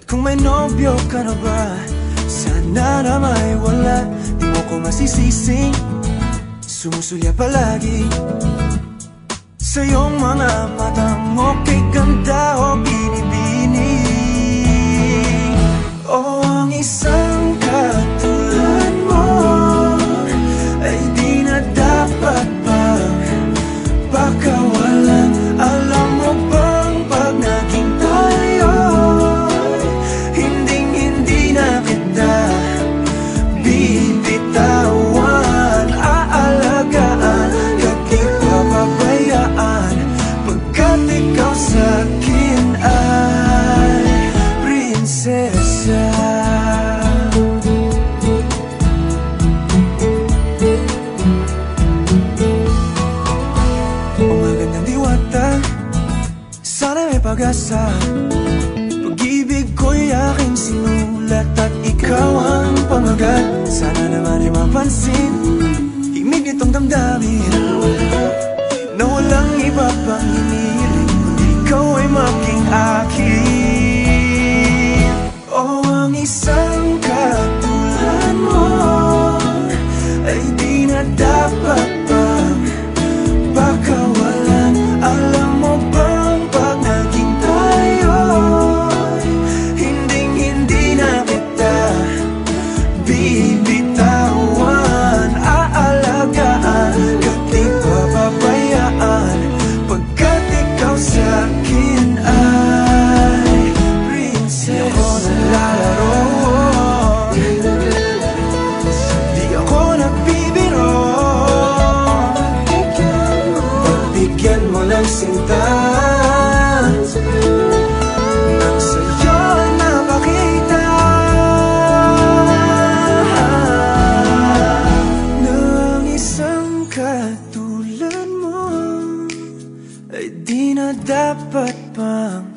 Kung may nobyo ka na ba, sana na may wala. Di mo ko masisising sumusulya palagi sa iyong mga matang okay ganda o binibini. O ang isang katulad mo ay di na dapat pagpakawalan. Alam mo bang pag naging tayo, hindi na kita bibitawan. Aalagaan at di papabayaan, pagkat ikaw sa'kin ay prinsesa. O magandang diwata, sana may pag-asa. Pag-ibig ko'y aking sinulat at ikaw ang pamagat. Sana naman ay mapansin himig nitong damdamin na walang iba pang hinihiling kundi ikaw ay maging akin. O ang isang katulad mo ay di na dapat pagpakawalan. Alam mo bang pag naging tayo, hindi na kita bibitawan. Aalagaan at di papabayaan, pagkat ikaw sa'kin ay prinsesa. Di ako naglalaro, di ako nagbibiro. Pagbigyan mo ng sinta nang sa'yo napakita ng isang katulad mo ay di na dapat pang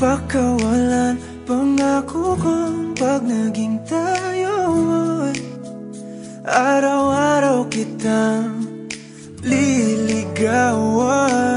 pakawalan. Pangako kong pag naging tayo, araw-araw kitang liligawan.